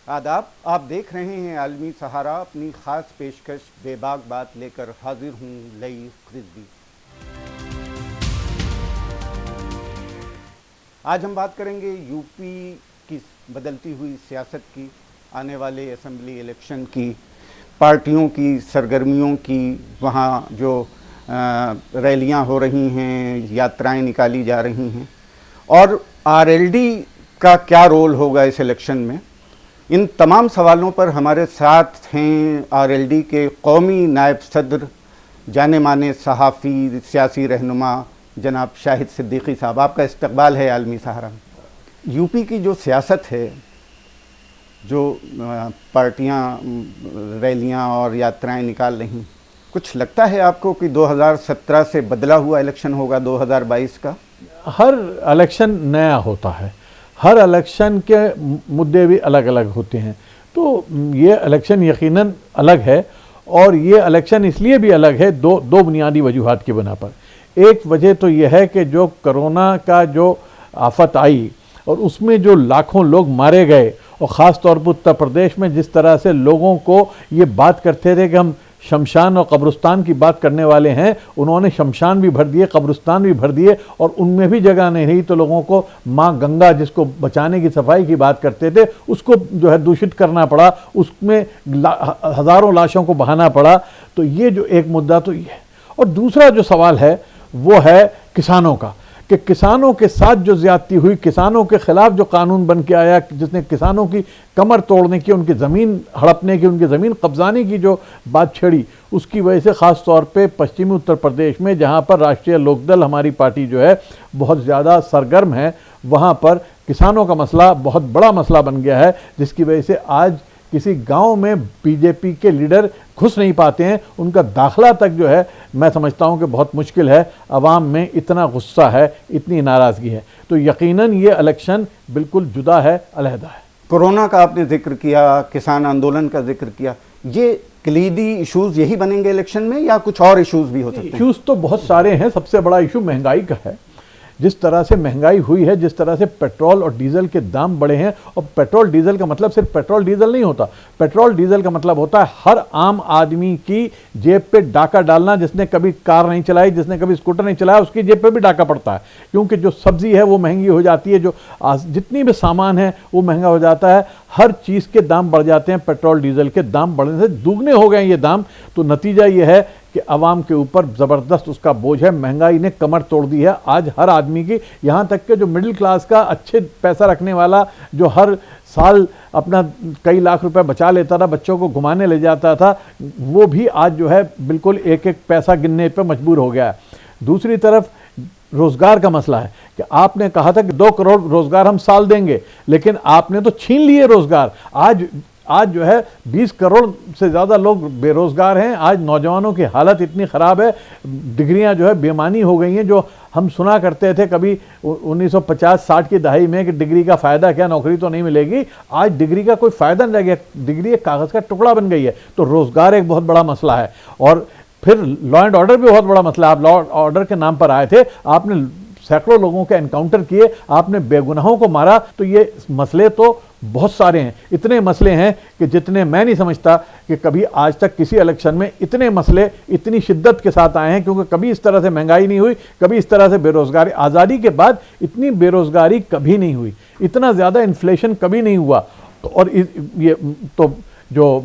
आदाब। आप देख रहे हैं आलमी सहारा, अपनी ख़ास पेशकश बेबाक बात लेकर हाजिर हूँ लईफ रिजवी। आज हम बात करेंगे यूपी की बदलती हुई सियासत की, आने वाले असेंबली इलेक्शन की, पार्टियों की सरगर्मियों की, वहाँ जो रैलियाँ हो रही हैं, यात्राएं निकाली जा रही हैं, और आरएलडी का क्या रोल होगा इस इलेक्शन में। इन तमाम सवालों पर हमारे साथ हैं आरएलडी के कौमी नायब सदर, जाने माने सहाफ़ी, सियासी रहनुमा जनाब शाहिद सिद्दीकी साहब। आपका इस्तकबाल है आलमी सहारा में। यूपी की जो सियासत है, जो पार्टियां रैलियां और यात्राएं निकाल रही, कुछ लगता है आपको कि 2017 से बदला हुआ इलेक्शन होगा 2022 का? हर इलेक्शन नया होता है, हर इलेक्शन के मुद्दे भी अलग अलग होते हैं, तो ये इलेक्शन यकीनन अलग है। और ये इलेक्शन इसलिए भी अलग है दो बुनियादी वजूहात की बिना पर। एक वजह तो यह है कि जो कोरोना का जो आफत आई और उसमें जो लाखों लोग मारे गए, और ख़ास तौर पर उत्तर प्रदेश में जिस तरह से लोगों को ये बात करते थे कि हम शमशान और कब्रिस्तान की बात करने वाले हैं, उन्होंने शमशान भी भर दिए, कब्रिस्तान भी भर दिए, और उनमें भी जगह नहीं रही तो लोगों को माँ गंगा जिसको बचाने की सफाई की बात करते थे उसको जो है दूषित करना पड़ा, उसमें हज़ारों लाशों को बहाना पड़ा। तो ये जो एक मुद्दा तो ये है। और दूसरा जो सवाल है वो है किसानों का, कि किसानों के साथ जो ज्यादती हुई, किसानों के खिलाफ जो कानून बन के आया, जिसने किसानों की कमर तोड़ने की, उनकी ज़मीन हड़पने की, उनकी ज़मीन कब्जाने की जो बात छेड़ी, उसकी वजह से ख़ास तौर पे पश्चिमी उत्तर प्रदेश में, जहाँ पर राष्ट्रीय लोकदल हमारी पार्टी जो है बहुत ज़्यादा सरगर्म है, वहाँ पर किसानों का मसला बहुत बड़ा मसला बन गया है, जिसकी वजह से आज किसी गांव में बीजेपी के लीडर घुस नहीं पाते हैं, उनका दाखला तक जो है मैं समझता हूं कि बहुत मुश्किल है। अवाम में इतना गुस्सा है, इतनी नाराज़गी है, तो यकीनन ये इलेक्शन बिल्कुल जुदा है, अलहदा है। कोरोना का आपने जिक्र किया, किसान आंदोलन का जिक्र किया, ये कलीदी इशूज़ यही बनेंगे इलेक्शन में या कुछ और इशूज़ भी हो सकते हैं? इशूज़ तो बहुत सारे हैं। सबसे बड़ा इशू महंगाई का है। जिस तरह से महंगाई हुई है, जिस तरह से पेट्रोल और डीजल के दाम बढ़े हैं, और पेट्रोल डीजल का मतलब सिर्फ पेट्रोल डीजल नहीं होता, पेट्रोल डीजल का मतलब होता है हर आम आदमी की जेब पे डाका डालना। जिसने कभी कार नहीं चलाई, जिसने कभी स्कूटर नहीं चलाया, उसकी जेब पे भी डाका पड़ता है, क्योंकि जो सब्जी है वो महंगी हो जाती है, जो जितनी भी सामान है वो महंगा हो जाता है, हर चीज़ के दाम बढ़ जाते हैं। पेट्रोल डीजल के दाम बढ़ने से दुगने हो गए ये दाम। तो नतीजा ये है कि आवाम के ऊपर ज़बरदस्त उसका बोझ है। महंगाई ने कमर तोड़ दी है आज हर आदमी की, यहाँ तक कि जो मिडिल क्लास का अच्छे पैसा रखने वाला, जो हर साल अपना कई लाख रुपए बचा लेता था, बच्चों को घुमाने ले जाता था, वो भी आज जो है बिल्कुल एक एक पैसा गिनने पर मजबूर हो गया है। दूसरी तरफ रोज़गार का मसला है कि आपने कहा था कि 2 करोड़ रोज़गार हम साल देंगे, लेकिन आपने तो छीन लिए रोज़गार। आज जो है 20 करोड़ से ज़्यादा लोग बेरोज़गार हैं। आज नौजवानों की हालत इतनी ख़राब है, डिग्रियां जो है बेमानी हो गई हैं। जो हम सुना करते थे कभी 1950-60 की दहाई में कि डिग्री का फ़ायदा क्या, नौकरी तो नहीं मिलेगी, आज डिग्री का कोई फ़ायदा नहीं रह गया, डिग्री एक कागज़ का टुकड़ा बन गई है। तो रोज़गार एक बहुत बड़ा मसला है। और फिर लॉ एंड ऑर्डर भी बहुत बड़ा मसला है। आप लॉ ऑर्डर के नाम पर आए थे, आपने सैकड़ों लोगों के एनकाउंटर किए, आपने बेगुनाहों को मारा। तो ये मसले तो बहुत सारे हैं, इतने मसले हैं कि जितने मैं नहीं समझता कि कभी आज तक किसी इलेक्शन में इतने मसले इतनी शिद्दत के साथ आए हैं, क्योंकि कभी इस तरह से महंगाई नहीं हुई, कभी इस तरह से बेरोज़गारी, आज़ादी के बाद इतनी बेरोज़गारी कभी नहीं हुई, इतना ज़्यादा इन्फ्लेशन कभी नहीं हुआ। और ये तो जो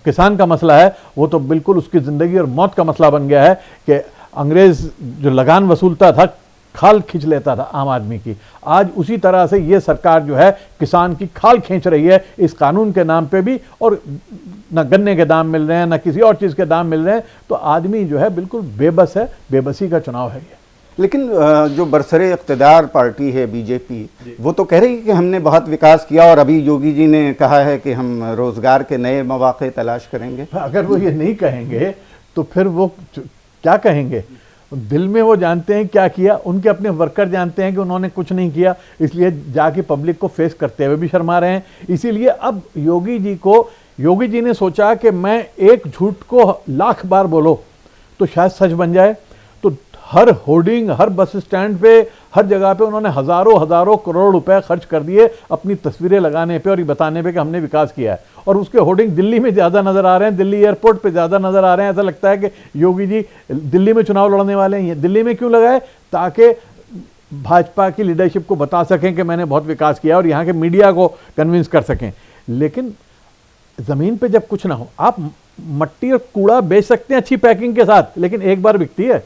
किसान का मसला है वो तो बिल्कुल उसकी ज़िंदगी और मौत का मसला बन गया है कि अंग्रेज़ जो लगान वसूलता था, खाल खींच लेता था आम आदमी की, आज उसी तरह से ये सरकार जो है किसान की खाल खींच रही है इस कानून के नाम पे भी। और न गन्ने के दाम मिल रहे हैं, न किसी और चीज़ के दाम मिल रहे हैं, तो आदमी जो है बिल्कुल बेबस है, बेबसी का चुनाव है ये। लेकिन जो बरसरे इक़्तिदार पार्टी है बीजेपी, वो तो कह रही है कि हमने बहुत विकास किया, और अभी योगी जी ने कहा है कि हम रोज़गार के नए मौक़े तलाश करेंगे। अगर वो ये नहीं कहेंगे तो फिर वो क्या कहेंगे? दिल में वो जानते हैं क्या किया, उनके अपने वर्कर जानते हैं कि उन्होंने कुछ नहीं किया, इसलिए जाके पब्लिक को फेस करते हुए भी शर्मा रहे हैं। इसीलिए अब योगी जी ने सोचा कि मैं एक झूठ को 1,00,000 बार बोलो तो शायद सच बन जाए। तो हर होर्डिंग, हर बस स्टैंड पे, हर जगह पे उन्होंने हजारों हजारों करोड़ रुपए खर्च कर दिए अपनी तस्वीरें लगाने पे और ये बताने पे कि हमने विकास किया है। और उसके होर्डिंग दिल्ली में ज़्यादा नज़र आ रहे हैं, दिल्ली एयरपोर्ट पे ज़्यादा नज़र आ रहे हैं। ऐसा लगता है कि योगी जी दिल्ली में चुनाव लड़ने वाले हैं। दिल्ली में क्यों लगाए? ताकि भाजपा की लीडरशिप को बता सकें कि मैंने बहुत विकास किया और यहाँ के मीडिया को कन्विंस कर सकें। लेकिन ज़मीन पे जब कुछ ना हो, आप मट्टी और कूड़ा बेच सकते हैं अच्छी पैकिंग के साथ, लेकिन एक बार बिकती है।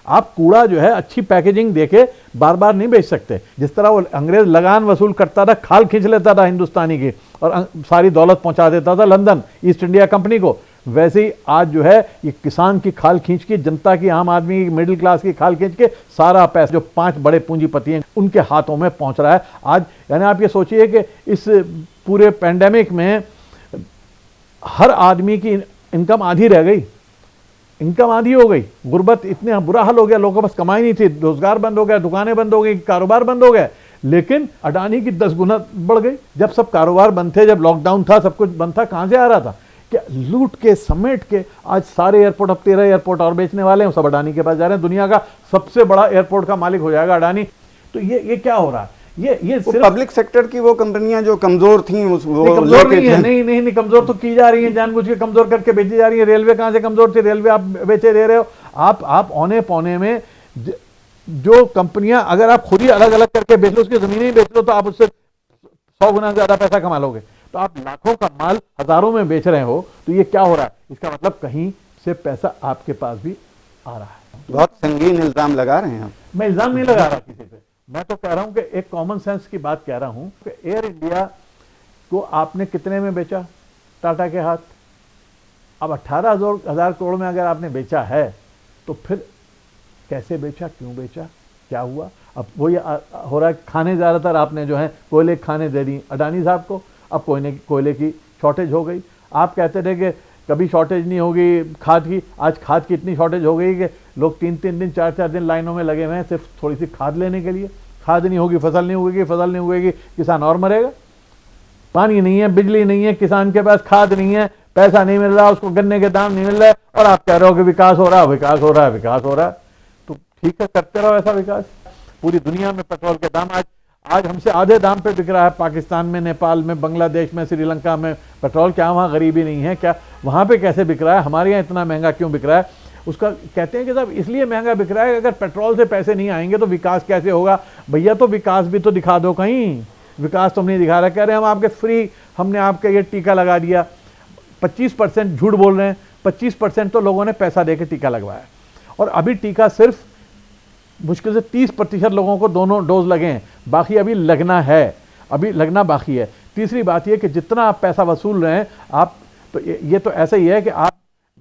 आप कूड़ा जो है अच्छी पैकेजिंग देके बार बार नहीं बेच सकते। जिस तरह वो अंग्रेज लगान वसूल करता था, खाल खींच लेता था हिंदुस्तानी की और सारी दौलत पहुंचा देता था लंदन ईस्ट इंडिया कंपनी को, वैसे ही आज जो है ये किसान की खाल खींच के, जनता की, आम आदमी की, मिडिल क्लास की खाल खींच के सारा पैसा जो 5 बड़े पूंजीपति हैं उनके हाथों में पहुंच रहा है आज। यानी आप ये सोचिए कि इस पूरे पैंडेमिक में हर आदमी की इनकम आधी रह गई, इनकम आधी हो गई। गुर्बत इतने बुरा हाल हो गया, लोगों के पास कमाई नहीं थी, रोजगार बंद हो गया, दुकानें बंद हो गई, कारोबार बंद हो गया। लेकिन अडानी की 10 गुना बढ़ गई। जब सब कारोबार बंद थे, जब लॉकडाउन था, सब कुछ बंद था, कहां से आ रहा था? क्या लूट के समेट के आज सारे एयरपोर्ट, अब 13 एयरपोर्ट और बेचने वाले हैं, सब अडानी के पास जा रहे हैं। दुनिया का सबसे बड़ा एयरपोर्ट का मालिक हो जाएगा अडानी। तो ये क्या हो रहा है? ये सिर्फ पब्लिक सेक्टर की वो कंपनियां जो कमजोर थी वो कमजोर नहीं है, नहीं कमजोर तो की जा रही है, जानबूझ के कमजोर करके बेची जा रही है। रेलवे कहां से कमजोर थी? रेलवे आप बेचे दे रहे हो। आप औने पौने में जो कंपनियां, अगर आप खुद ही अलग अलग करके बेच लो, उसकी जमीनें ही बेच लो, तो आप उससे 100 गुना ज्यादा पैसा कमा लोगे। तो आप लाखों का माल हजारों में बेच रहे हो, तो ये क्या हो रहा है? इसका मतलब कहीं से पैसा आपके पास भी आ रहा है। बहुत संगीन इल्जाम लगा रहे हैं आप। मैं इल्जाम नहीं लगा रहा किसी पे, मैं तो कह रहा हूं कि एक कॉमन सेंस की बात कह रहा हूं कि एयर इंडिया को आपने कितने में बेचा? टाटा के हाथ। अब 18,000 करोड़ में अगर आपने बेचा है तो फिर कैसे बेचा, क्यों बेचा, क्या हुआ? अब वही हो रहा है, खाने ज़्यादातर आपने जो है कोयले खाने दे दी अडानी साहब को। अब कोयले की शॉर्टेज हो गई। आप कहते थे कि कभी शॉर्टेज नहीं होगी खाद की, आज खाद की इतनी शॉर्टेज हो गई कि लोग 3-3 दिन 4-4 दिन लाइनों में लगे हुए हैं सिर्फ थोड़ी सी खाद लेने के लिए। खाद नहीं होगी, फसल नहीं उगेगी, फसल नहीं उगेगी, किसान और मरेगा। पानी नहीं है, बिजली नहीं है, किसान के पास खाद नहीं है, पैसा नहीं मिल रहा, उसको गन्ने के दाम नहीं मिल रहा है, और आप कह रहे हो कि विकास हो रहा है, विकास हो रहा है, विकास हो रहा है। तो ठीक है, करते रहो ऐसा विकास। पूरी दुनिया में पेट्रोल के दाम आज हमसे आधे दाम पे बिक रहा है। पाकिस्तान में, नेपाल में, बांग्लादेश में, श्रीलंका में पेट्रोल। क्या वहाँ गरीबी नहीं है? क्या वहाँ पे कैसे बिक रहा है? हमारे यहाँ इतना महंगा क्यों बिक रहा है? उसका कहते हैं कि साहब इसलिए महंगा बिक रहा है, अगर पेट्रोल से पैसे नहीं आएंगे तो विकास कैसे होगा? भैया तो विकास भी तो दिखा दो कहीं। विकास तो नहीं दिखा रहा। कह रहे हैं हम आपके फ्री, हमने आपके ये टीका लगा दिया। 25% झूठ बोल रहे हैं। 25% तो लोगों ने पैसा देकर टीका लगवाया, और अभी टीका सिर्फ मुश्किल से 30% लोगों को दोनों डोज लगे हैं, बाकी अभी लगना है, अभी लगना बाकी है। तीसरी बात यह कि जितना आप पैसा वसूल रहे हैं आप, तो ये तो ऐसा ही है कि आप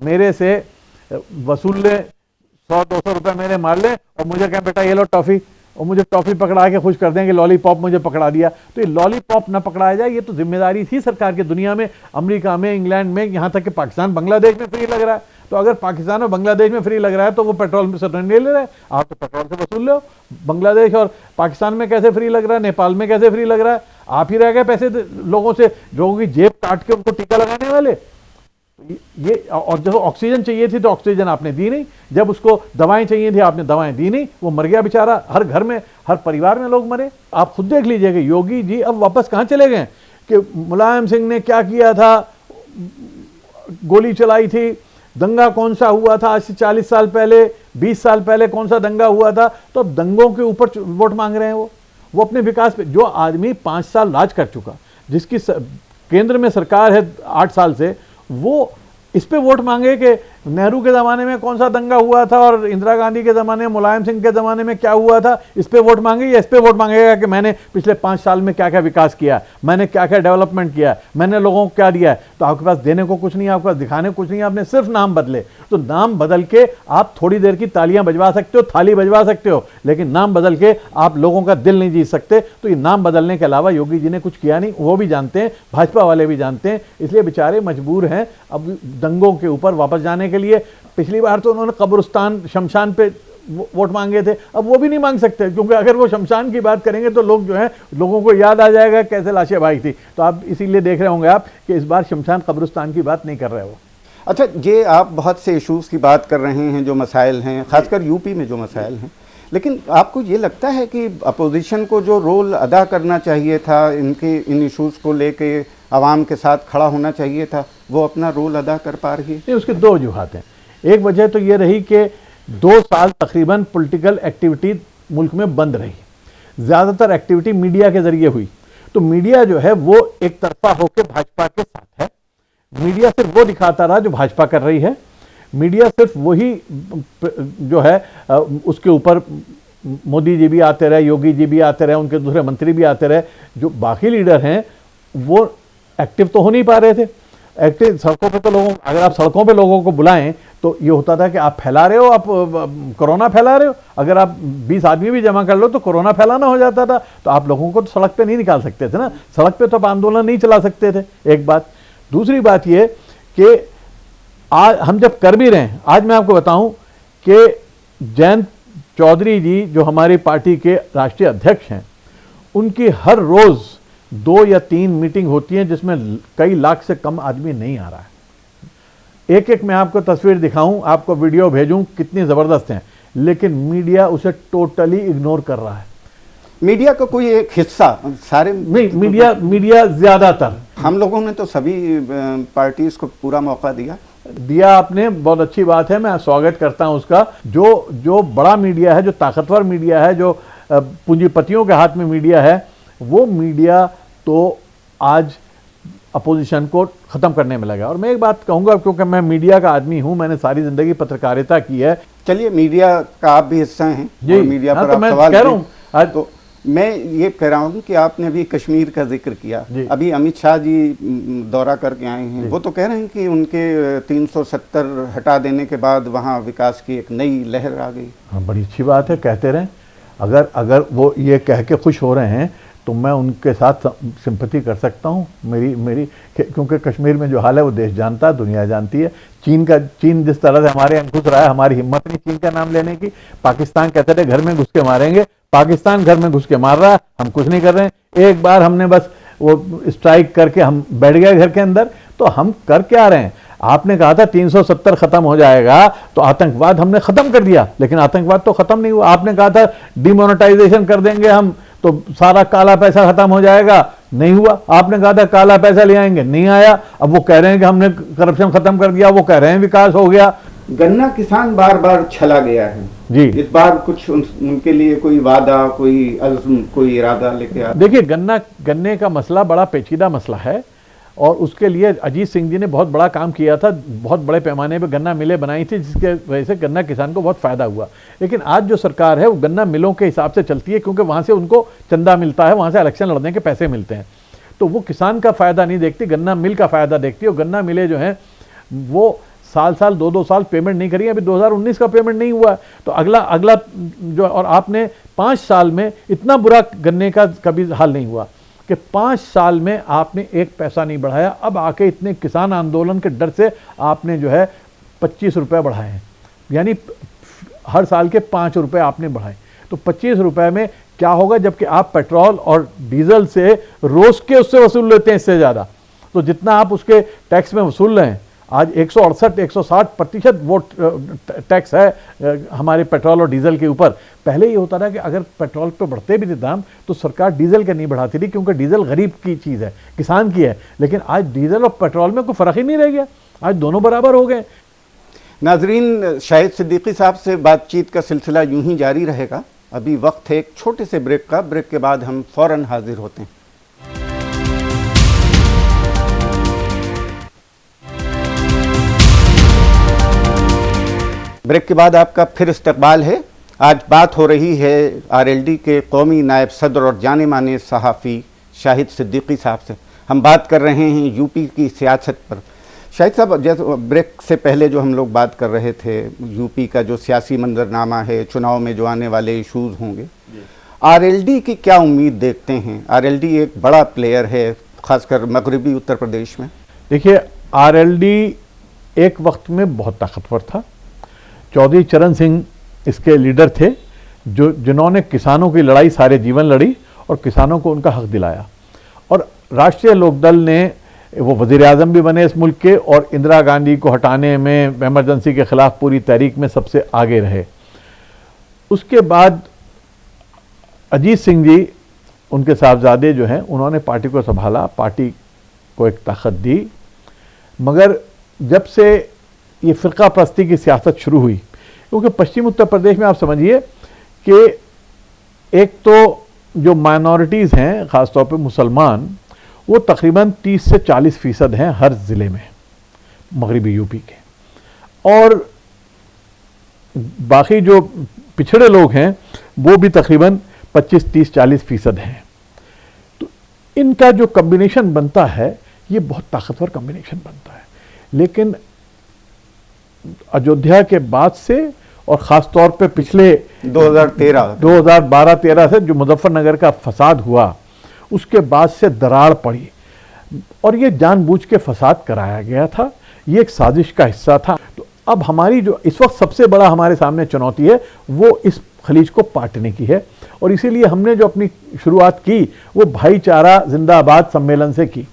मेरे से वसूल लें 100-200 रुपये मेरे मार लें और मुझे कहें बेटा ये लो टॉफ़ी, और मुझे टॉफ़ी पकड़ा के खुश कर देंगे, लॉलीपॉप मुझे पकड़ा दिया। तो ये लॉलीपॉप ना पकड़ाया जाए, ये तो जिम्मेदारी थी सरकार की। दुनिया में, अमेरिका में, इंग्लैंड में, यहाँ तक कि पाकिस्तान, बांग्लादेश में फ्री लग रहा है। तो अगर पाकिस्तान और बांग्लादेश में फ्री लग रहा है तो वो पेट्रोल से नहीं ले रहे हैं, आप तो पेट्रोल से वसूल लो। बांग्लादेश और पाकिस्तान में कैसे फ्री लग रहा है, नेपाल में कैसे फ्री लग रहा है? आप ही रह गए पैसे लोगों से, लोगों की जेब काट के उनको टीका लगाने वाले। ये और जब ऑक्सीजन चाहिए थी तो ऑक्सीजन आपने दी नहीं, जब उसको दवाएं चाहिए थी आपने दवाएं दी नहीं, वो मर गया बेचारा। हर घर में, हर परिवार में लोग मरे। आप खुद देख लीजिएगा योगी जी अब वापस कहां चले गए कि मुलायम सिंह ने क्या किया था, गोली चलाई थी। दंगा कौन सा हुआ था आज से 40 साल पहले, 20 साल पहले कौन सा दंगा हुआ था? तो अब दंगों के ऊपर वोट मांग रहे हैं वो अपने विकास पे। जो आदमी 5 साल राज कर चुका, जिसकी केंद्र में सरकार है 8 साल से, वो इस पे वोट मांगे कि नेहरू के ज़माने में कौन सा दंगा हुआ था और इंदिरा गांधी के ज़माने में, मुलायम सिंह के ज़माने में क्या हुआ था, इस पे वोट मांगे, या इस पे वोट मांगेगा कि मैंने पिछले 5 साल में क्या क्या विकास किया, मैंने क्या क्या डेवलपमेंट किया, मैंने लोगों को क्या दिया है? तो आपके पास देने को कुछ नहीं है, आपके पास दिखाने को कुछ नहीं है, आपने सिर्फ नाम बदले। तो नाम बदल के आप थोड़ी देर की तालियां बजवा सकते हो, थाली बजवा सकते हो, लेकिन नाम बदल के आप लोगों का दिल नहीं जीत सकते। तो ये नाम बदलने के अलावा योगी जी ने कुछ किया नहीं, वो भी जानते हैं, भाजपा वाले भी जानते हैं। इसलिए बेचारे मजबूर हैं अब दंगों के ऊपर वापस जाने के लिए। पिछली बार तो उन्होंने कब्रिस्तान, शमशान पे वोट मांगे थे, अब वो भी नहीं मांग सकते, क्योंकि अगर वो शमशान की बात करेंगे तो लोग जो है, लोगों को याद आ जाएगा कैसे लाशें भाई थी। तो आप इसीलिए देख रहे होंगे आप कि इस बार शमशान कब्रिस्तान की बात नहीं कर रहे हो। अच्छा, ये आप बहुत से इश्यूज़ की बात कर रहे हैं जो मसाइल हैं, ख़ासकर यूपी में जो मसाइल हैं, लेकिन आपको ये लगता है कि अपोजिशन को जो रोल अदा करना चाहिए था, इन इश्यूज़ को लेके आवाम के साथ खड़ा होना चाहिए था, वो अपना रोल अदा कर पा रही है? नहीं, उसके दो वजूहात हैं। एक वजह तो ये रही कि 2 साल तकरीबन पॉलिटिकल एक्टिविटी मुल्क में बंद रही, ज़्यादातर एक्टिविटी मीडिया के ज़रिए हुई। तो मीडिया जो है वो एक तरफा होकर भाजपा के साथ है। मीडिया सिर्फ वो दिखाता रहा जो भाजपा कर रही है। मीडिया सिर्फ वही जो है उसके ऊपर मोदी जी भी आते रहे, योगी जी भी आते रहे, उनके दूसरे मंत्री भी आते रहे। जो बाकी लीडर हैं वो एक्टिव तो हो नहीं पा रहे थे। एक्टिव सड़कों पे तो लोगों, अगर आप सड़कों पे लोगों को बुलाएं तो ये होता था कि आप फैला रहे हो, आप कोरोना फैला रहे हो। अगर आप 20 आदमी भी जमा कर लो तो कोरोना फैलाना हो जाता था। तो आप लोगों को तो सड़क पे नहीं निकाल सकते थे ना, सड़क पे तो आप आंदोलन नहीं चला सकते थे, एक बात। दूसरी बात ये कि आज हम जब कर भी रहे हैं, आज मैं आपको बताऊं कि जयंत चौधरी जी जो हमारी पार्टी के राष्ट्रीय अध्यक्ष हैं, उनकी हर रोज 2 या 3 मीटिंग होती हैं जिसमें कई लाख से कम आदमी नहीं आ रहा है। एक एक मैं आपको तस्वीर दिखाऊं, आपको वीडियो भेजूं, कितनी जबरदस्त हैं, लेकिन मीडिया उसे टोटली इग्नोर कर रहा है। मीडिया का कोई एक हिस्सा, सारे नहीं, मीडिया ज्यादातर, हम लोगों ने तो सभी पार्टीज को पूरा मौका दिया आपने, बहुत अच्छी बात है, मैं स्वागत करता हूं उसका। जो बड़ा मीडिया है, जो ताकतवर मीडिया है, जो पूंजीपतियों के हाथ में मीडिया है, वो मीडिया तो आज अपोजिशन को खत्म करने में लगा। और मैं एक बात कहूंगा, क्योंकि मैं मीडिया का आदमी हूं, मैंने सारी जिंदगी पत्रकारिता की है। चलिए, मीडिया का आप भी हिस्सा हैं जी, और मीडिया हाँ, पर तो आप मैं सवाल कह रहा हूं आज तो मैं ये कह रहा हूँ कि आपने अभी कश्मीर का जिक्र किया, अभी अमित शाह जी दौरा करके आए हैं, वो तो कह रहे हैं कि उनके 370 हटा देने के बाद वहाँ विकास की एक नई लहर आ गई। हाँ, बड़ी अच्छी बात है, कहते रहें। अगर वो ये कह के खुश हो रहे हैं तो मैं उनके साथ सिंपैथी कर सकता हूँ। मेरी क्योंकि कश्मीर में जो हाल है वो देश जानता है, दुनिया जानती है। चीन जिस तरह से हमारे यहाँ घुस रहा है, हमारी हिम्मत नहीं चीन का नाम लेने की। पाकिस्तान कहते थे घर में घुस के मारेंगे, पाकिस्तान घर में घुस के मार रहा है, हम कुछ नहीं कर रहे हैं। एक बार हमने बस वो स्ट्राइक करके हम बैठ गए घर के अंदर, तो हम कर क्या रहे हैं? आपने कहा था 370 खत्म हो जाएगा, तो आतंकवाद हमने खत्म कर दिया, लेकिन आतंकवाद तो खत्म नहीं हुआ। आपने कहा था डिमोनेटाइजेशन कर देंगे हम, तो सारा काला पैसा खत्म हो जाएगा, नहीं हुआ। आपने कहा था काला पैसा ले आएंगे, नहीं आया। अब वो कह रहे हैं कि हमने करप्शन खत्म कर दिया, वो कह रहे हैं विकास हो गया। गन्ना किसान बार बार छला गया है जी। इस बार कुछ उनके लिए कोई वादा, कोई अज़्म, कोई इरादा लेके आ? देखिए, गन्ने का मसला बड़ा पेचीदा मसला है, और उसके लिए अजीत सिंह जी ने बहुत बड़ा काम किया था। बहुत बड़े पैमाने पे गन्ना मिलें बनाई थी, जिसके वजह से गन्ना किसान को बहुत फ़ायदा हुआ। लेकिन आज जो सरकार है वो गन्ना मिलों के हिसाब से चलती है, क्योंकि वहाँ से उनको चंदा मिलता है, वहाँ से इलेक्शन लड़ने के पैसे मिलते हैं। तो वो किसान का फ़ायदा नहीं देखती, गन्ना मिल का फ़ायदा देखती है। और गन्ना मिलें जो हैं वो साल 2-2 साल पेमेंट नहीं करी। अभी 2019 का पेमेंट नहीं हुआ, तो अगला जो, और आपने 5 साल में इतना बुरा गन्ने का कभी हाल नहीं हुआ कि 5 साल में आपने एक पैसा नहीं बढ़ाया। अब आके इतने किसान आंदोलन के डर से आपने जो है 25 रुपये बढ़ाए हैं, यानी हर साल के 5 रुपये आपने बढ़ाए। तो 25 रुपये में क्या होगा, जबकि आप पेट्रोल और डीजल से रोज के उससे वसूल लेते हैं इससे ज़्यादा। तो जितना आप उसके टैक्स में वसूल रहे हैं, आज 168-160% वो टैक्स है हमारे पेट्रोल और डीजल के ऊपर। पहले ये होता था कि अगर पेट्रोल पे बढ़ते भी थे दाम तो सरकार डीजल के नहीं बढ़ाती थी, क्योंकि डीजल गरीब की चीज़ है, किसान की है। लेकिन आज डीजल और पेट्रोल में कोई फ़र्क ही नहीं रह गया, आज दोनों बराबर हो गए। नाजरीन, शाहिद सिद्दीकी साहब से बातचीत का सिलसिला यूं ही जारी रहेगा। अभी वक्त है एक छोटे से ब्रेक का। ब्रेक के बाद हम फ़ौरन हाजिर होते हैं। ब्रेक के बाद आपका फिर इस्तकबाल है। आज बात हो रही है आरएलडी के कौमी नायब सदर और जाने माने सहाफ़ी शाहिद सिद्दीकी साहब से। हम बात कर रहे हैं यूपी की सियासत पर। शाहिद साहब, जैसे ब्रेक से पहले जो हम लोग बात कर रहे थे, यूपी का जो सियासी मंजरनामा है, चुनाव में जो आने वाले इशूज़ होंगे, आरएलडी की क्या उम्मीद देखते हैं? आरएलडी एक बड़ा प्लेयर है, ख़ासकर मगरबी उत्तर प्रदेश में। देखिए, आरएलडी एक वक्त में बहुत ताकतवर था। चौधरी चरण सिंह इसके लीडर थे, जिन्होंने किसानों की लड़ाई सारे जीवन लड़ी और किसानों को उनका हक दिलाया। और राष्ट्रीय लोकदल ने वो वज़ीर आज़म भी बने इस मुल्क के, और इंदिरा गांधी को हटाने में, एमरजेंसी के ख़िलाफ़ पूरी तहरीक में सबसे आगे रहे। उसके बाद अजीत सिंह जी, उनके साहबजादे जो हैं, उन्होंने पार्टी को संभाला, पार्टी को एक ताकत दी। मगर जब से ये फ़िरका परस्ती की सियासत शुरू हुई, क्योंकि पश्चिम उत्तर प्रदेश में आप समझिए कि एक तो जो माइनॉरिटीज़ हैं, ख़ासतौर पे मुसलमान, वो तकरीबन 30 से 40% हैं हर ज़िले में, मगरबी यूपी के, और बाकी जो पिछड़े लोग हैं वो भी तकरीबन 25, 30, 40% हैं। तो इनका जो कम्बिनेशन बनता है ये बहुत ताकतवर कम्बिनेशन बनता है। लेकिन अयोध्या के बाद से, और ख़ास तौर पे पिछले 2012-13 से जो मुजफ्फरनगर का फसाद हुआ, उसके बाद से दरार पड़ी, और ये जानबूझ के फसाद कराया गया था, ये एक साजिश का हिस्सा था। तो अब हमारी जो इस वक्त सबसे बड़ा हमारे सामने चुनौती है वो इस खलीज को पाटने की है, और इसीलिए हमने जो अपनी शुरुआत की वो भाईचारा जिंदाबाद सम्मेलन से की।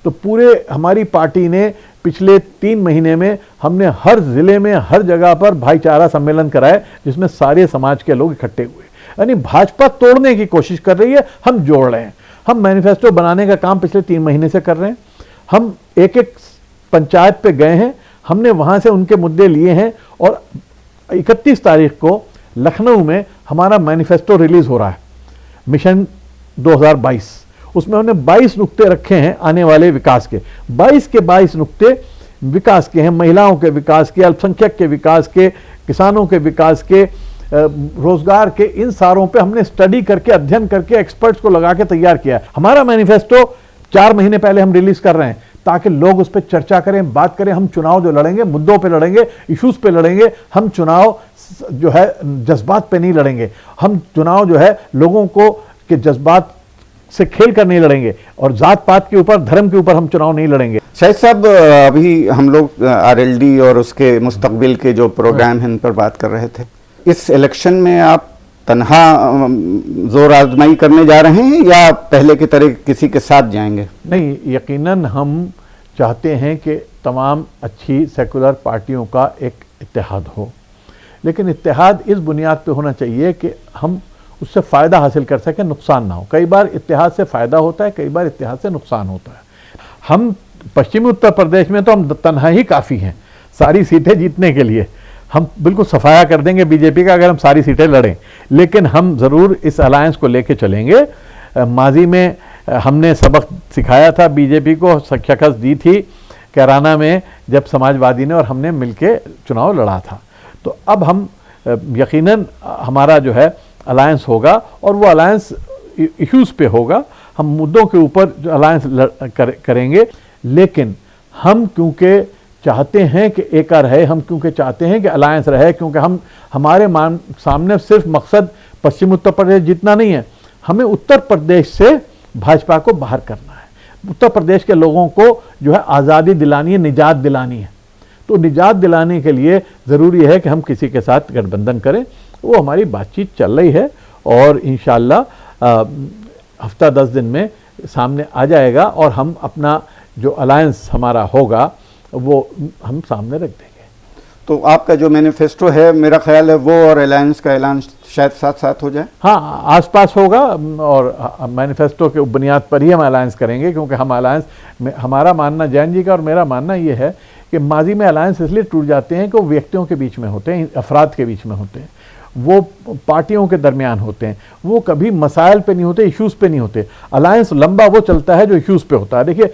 तो पूरे हमारी पार्टी ने पिछले 3 महीने में हमने हर ज़िले में, हर जगह पर भाईचारा सम्मेलन कराए, जिसमें सारे समाज के लोग इकट्ठे हुए। यानी भाजपा तोड़ने की कोशिश कर रही है, हम जोड़ रहे हैं। हम मैनिफेस्टो बनाने का काम पिछले 3 महीने से कर रहे हैं। हम एक एक पंचायत पे गए हैं, हमने वहाँ से उनके मुद्दे लिए हैं, और 31 तारीख को लखनऊ में हमारा मैनिफेस्टो रिलीज़ हो रहा है, मिशन 2022। उसमें हमने 22 नुक्ते रखे हैं आने वाले विकास के। 22 के 22 नुक्ते विकास के हैं, महिलाओं के विकास के, अल्पसंख्यक के विकास के, किसानों के विकास के, रोजगार के। इन सारों पे हमने स्टडी करके, अध्ययन करके, एक्सपर्ट्स को लगा के तैयार किया है। हमारा मैनिफेस्टो 4 महीने पहले हम रिलीज कर रहे हैं, ताकि लोग उस पर चर्चा करें, बात करें। हम चुनाव जो लड़ेंगे, मुद्दों पे लड़ेंगे, इश्यूज पे लड़ेंगे। हम चुनाव जो है जज्बात पे नहीं लड़ेंगे। हम चुनाव जो है लोगों को के जज्बात से खेल कर नहीं लड़ेंगे, और जात पात के ऊपर, धर्म के ऊपर हम चुनाव नहीं लड़ेंगे। शाहिद साहब, अभी हम लोग आरएलडी और उसके मुस्तकबिल के जो प्रोग्राम हैं उन पर बात कर रहे थे। इस इलेक्शन में आप तन्हा जोर आजमाई करने जा रहे हैं या पहले की तरह किसी के साथ जाएंगे? नहीं, यकीनन हम चाहते हैं कि तमाम अच्छी सेकुलर पार्टियों का एक इत्तेहाद हो, लेकिन इत्तेहाद इस बुनियाद पे होना चाहिए कि हम उससे फ़ायदा हासिल कर सकें, नुकसान ना हो। कई बार इत्तेहाद से फ़ायदा होता है, कई बार इत्तेहाद से नुकसान होता है। हम पश्चिमी उत्तर प्रदेश में तो हम तन्हा ही काफ़ी हैं सारी सीटें जीतने के लिए। हम बिल्कुल सफाया कर देंगे बीजेपी का अगर हम सारी सीटें लड़ें, लेकिन हम ज़रूर इस अलायंस को लेके चलेंगे। माजी में हमने सबक सिखाया था बीजेपी को, शिकस्त दी थी कैराना में जब समाजवादी ने और हमने मिलके चुनाव लड़ा था। तो अब हम यकीनन हमारा जो है अलायंस होगा, और वो अलायंस इश्यूज़ पे होगा। हम मुद्दों के ऊपर जो अलायंस करेंगे, लेकिन हम क्योंकि चाहते हैं कि एका रहे, हम क्योंकि चाहते हैं कि अलायंस रहे, क्योंकि हम हमारे सामने सिर्फ मकसद पश्चिम उत्तर प्रदेश जीतना नहीं है, हमें उत्तर प्रदेश से भाजपा को बाहर करना है। उत्तर प्रदेश के लोगों को जो है आज़ादी दिलानी है, निजात दिलानी है। तो निजात दिलाने के लिए ज़रूरी है कि हम किसी के साथ गठबंधन करें। वो हमारी बातचीत चल रही है, और इंशाअल्लाह हफ्ता 10 दिन में सामने आ जाएगा, और हम अपना जो अलायंस हमारा होगा वो हम सामने रख देंगे। तो आपका जो मैनिफेस्टो है, मेरा ख्याल है वो और अलायंस का ऐलान शायद साथ साथ हो जाए। हाँ, आसपास होगा, और मैनिफेस्टो के बुनियाद पर ही हम अलायंस करेंगे, क्योंकि हम अलायंस में, हमारा मानना, जैन जी का और मेरा मानना ये है कि माजी में अलायंस इसलिए टूट जाते हैं कि वो व्यक्तियों के बीच में होते हैं, अफराद के बीच में होते हैं, वो पार्टियों के दरमियान होते हैं, वो कभी मसाइल पे नहीं होते, इश्यूज़ पे नहीं होते। अलायंस लंबा वो चलता है जो इश्यूज़ पे होता है। देखिए,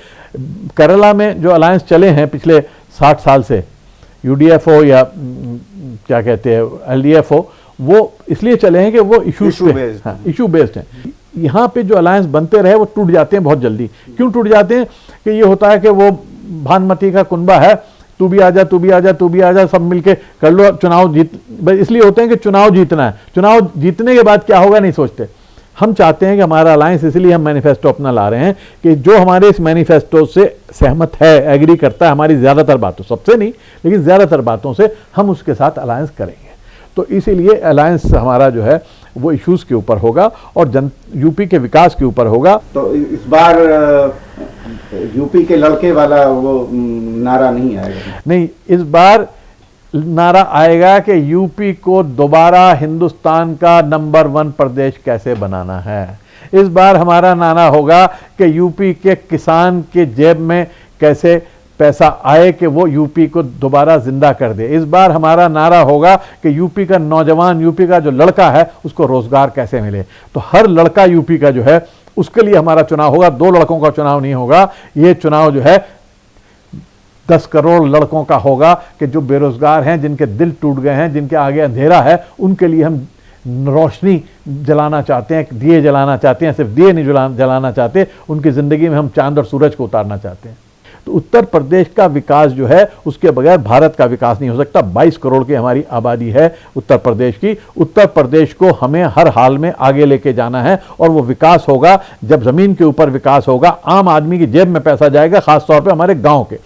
केरला में जो अलायंस चले हैं पिछले 60 साल से, यूडीएफ हो या क्या कहते हैं एलडीएफ हो, वो इसलिए चले हैं कि वो इशू बेस्ड हैं। यहाँ पे जो अलायंस बनते रहे वो टूट जाते हैं बहुत जल्दी। क्यों टूट जाते हैं? कि ये होता है कि वो भानुमती का कुनबा है, तू भी आजा, तू भी आजा, तू भी आजा, सब मिलके कर लो चुनाव जीत। इसलिए होते हैं कि चुनाव जीतना है, चुनाव जीतने के बाद क्या होगा नहीं सोचते। हम चाहते हैं कि हमारा अलायंस, इसलिए हम मैनिफेस्टो अपना ला रहे हैं कि जो हमारे इस मैनिफेस्टो से सहमत है, एग्री करता है हमारी ज़्यादातर बातों, सबसे नहीं लेकिन ज़्यादातर बातों से, हम उसके साथ अलायंस करेंगे। तो इसीलिए अलायंस हमारा जो है वो इश्यूज़ के ऊपर होगा और यूपी के विकास के ऊपर होगा। तो इस बार यूपी के लड़के वाला वो नारा नहीं आएगा? नहीं, इस बार नारा आएगा कि यूपी को दोबारा हिंदुस्तान का नंबर 1 प्रदेश कैसे बनाना है। इस बार हमारा नारा होगा कि यूपी के किसान के जेब में कैसे पैसा आए कि वो यूपी को दोबारा जिंदा कर दे। इस बार हमारा नारा होगा कि यूपी का नौजवान, यूपी का जो लड़का है उसको रोजगार कैसे मिले। तो हर लड़का यूपी का जो है उसके लिए हमारा चुनाव होगा। 2 लड़कों का चुनाव नहीं होगा, ये चुनाव जो है 10 करोड़ लड़कों का होगा कि जो बेरोजगार हैं, जिनके दिल टूट गए हैं, जिनके आगे अंधेरा है, उनके लिए हम रोशनी जलाना चाहते हैं, दिए जलाना चाहते हैं। सिर्फ दिए नहीं जलाना चाहते, उनकी ज़िंदगी में हम चांद और सूरज को उतारना चाहते हैं। तो उत्तर प्रदेश का विकास जो है उसके बगैर भारत का विकास नहीं हो सकता। 22 करोड़ की हमारी आबादी है उत्तर प्रदेश की। उत्तर प्रदेश को हमें हर हाल में आगे लेके जाना है और वो विकास होगा जब ज़मीन के ऊपर विकास होगा, आम आदमी की जेब में पैसा जाएगा, खासतौर पर हमारे गाँव के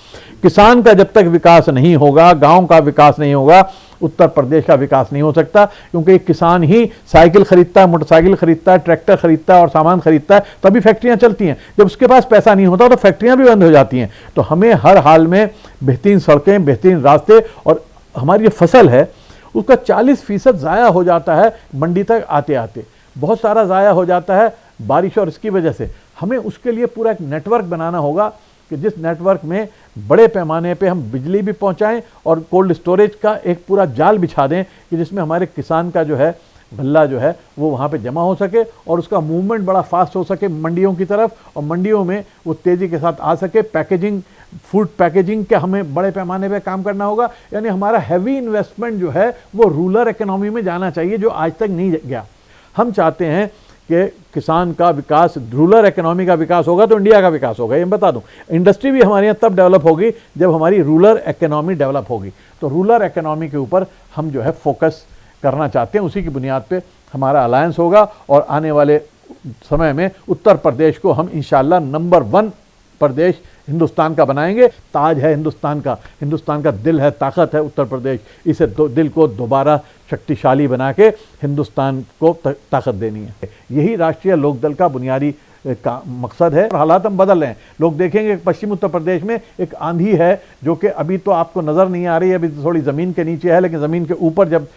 किसान का जब तक विकास नहीं होगा, गांव का विकास नहीं होगा, उत्तर प्रदेश का विकास नहीं हो सकता। क्योंकि किसान ही साइकिल खरीदता है, मोटरसाइकिल खरीदता है, ट्रैक्टर खरीदता है और सामान खरीदता है, तभी फैक्ट्रियां चलती हैं। जब उसके पास पैसा नहीं होता तो फैक्ट्रियां भी बंद हो जाती हैं। तो हमें हर हाल में बेहतरीन सड़कें, बेहतरीन रास्ते, और हमारी जो फसल है उसका 40% ज़ाया हो जाता है मंडी तक आते आते, बहुत सारा ज़ाया हो जाता है बारिश और इसकी वजह से। हमें उसके लिए पूरा एक नेटवर्क बनाना होगा कि जिस नेटवर्क में बड़े पैमाने पे हम बिजली भी पहुंचाएं और कोल्ड स्टोरेज का एक पूरा जाल बिछा दें कि जिसमें हमारे किसान का जो है गल्ला जो है वो वहाँ पे जमा हो सके और उसका मूवमेंट बड़ा फास्ट हो सके मंडियों की तरफ, और मंडियों में वो तेज़ी के साथ आ सके। पैकेजिंग, फूड पैकेजिंग के हमें बड़े पैमाने पे काम करना होगा। यानी हमारा हैवी इन्वेस्टमेंट जो है वो रूरल इकोनॉमी में जाना चाहिए, जो आज तक नहीं गया। हम चाहते हैं कि किसान का विकास, रूरल इकोनॉमी का विकास होगा तो इंडिया का विकास होगा। ये मैं बता दूं, इंडस्ट्री भी हमारे यहाँ तब डेवलप होगी जब हमारी रूरल इकोनॉमी डेवलप होगी। तो रूरल इकोनॉमी के ऊपर हम जो है फोकस करना चाहते हैं, उसी की बुनियाद पे हमारा अलायंस होगा और आने वाले समय में उत्तर प्रदेश को हम इंशाल्लाह नंबर 1 प्रदेश हिंदुस्तान का बनाएंगे। ताज है हिंदुस्तान का दिल है, ताकत है उत्तर प्रदेश। इसे दिल को दोबारा शक्तिशाली बना के हिंदुस्तान को ताकत देनी है। यही राष्ट्रीय लोकदल का बुनियादी का मकसद है। हालात हम बदल रहे हैं। लोग देखेंगे पश्चिम उत्तर प्रदेश में एक आंधी है जो कि अभी तो आपको नज़र नहीं आ रही है, अभी थोड़ी ज़मीन के नीचे है, लेकिन ज़मीन के ऊपर जब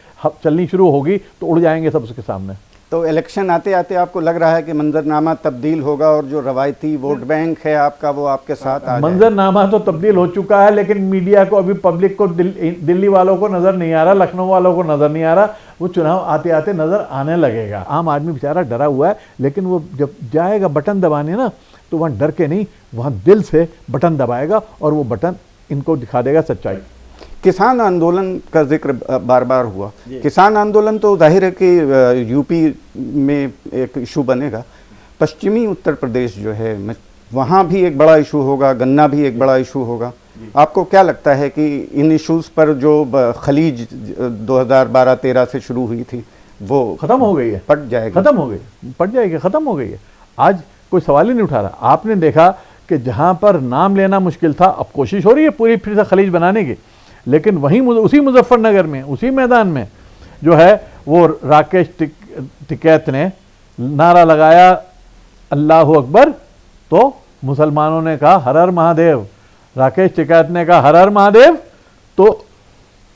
चलनी शुरू होगी तो उड़ जाएंगे सब उसके सामने। तो इलेक्शन आते आते आपको लग रहा है कि मंजरनामा तब्दील होगा और जो रवायती वोट बैंक है आपका वो आपके साथ आ जाएगा? मंजरनामा तो तब्दील हो चुका है, लेकिन मीडिया को अभी, पब्लिक को, दिल्ली वालों को नजर नहीं आ रहा, लखनऊ वालों को नजर नहीं आ रहा। वो चुनाव आते आते नजर आने लगेगा। आम आदमी बेचारा डरा हुआ है, लेकिन वो जब जाएगा बटन दबाने ना तो वहाँ डर के नहीं, वहाँ दिल से बटन दबाएगा और वो बटन इनको दिखा देगा सच्चाई। किसान आंदोलन का जिक्र बार बार हुआ। किसान आंदोलन तो जाहिर है कि यूपी में एक इशू बनेगा। पश्चिमी उत्तर प्रदेश जो है वहाँ भी एक बड़ा इशू होगा, गन्ना भी एक बड़ा इशू होगा। आपको क्या लगता है कि इन इश्यूज पर जो खलीज 2012-13 से शुरू हुई थी वो खत्म हो गई है? पट जाएगी? खत्म हो गई, पट जाएगी, खत्म हो गई है। आज कोई सवाल ही नहीं उठा रहा। आपने देखा कि जहाँ पर नाम लेना मुश्किल था, अब कोशिश हो रही है पूरी फिर से खलीज बनाने की। लेकिन वहीं उसी मुजफ्फरनगर में, उसी मैदान में जो है वो राकेश टिकैत ने नारा लगाया अल्लाह अकबर, तो मुसलमानों ने कहा हर हर महादेव। राकेश टिकैत ने कहा हर हर महादेव, तो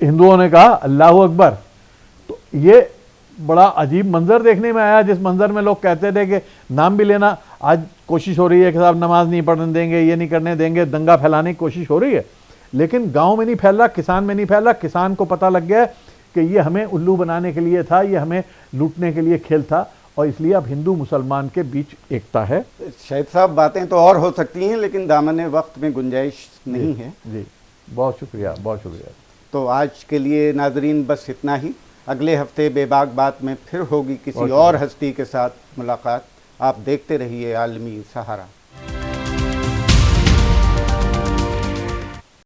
हिंदुओं ने कहा अल्लाह अकबर। तो ये बड़ा अजीब मंजर देखने में आया, जिस मंजर में लोग कहते थे कि नाम भी लेना, आज कोशिश हो रही है कि साहब नमाज नहीं पढ़ने देंगे, ये नहीं करने देंगे, दंगा फैलाने की कोशिश हो रही है। लेकिन गांव में नहीं फैल रहा, किसान में नहीं फैल रहा। किसान को पता लग गया कि ये हमें उल्लू बनाने के लिए था, ये हमें लूटने के लिए खेल था, और इसलिए अब हिंदू मुसलमान के बीच एकता है। शायद साहब बातें तो और हो सकती हैं, लेकिन दामने वक्त में गुंजाइश नहीं है। जी, बहुत शुक्रिया, बहुत शुक्रिया। तो आज के लिए नाजरीन बस इतना ही। अगले हफ्ते बेबाक बात में फिर होगी किसी और हस्ती के साथ मुलाकात। आप देखते रहिए आलमी सहारा।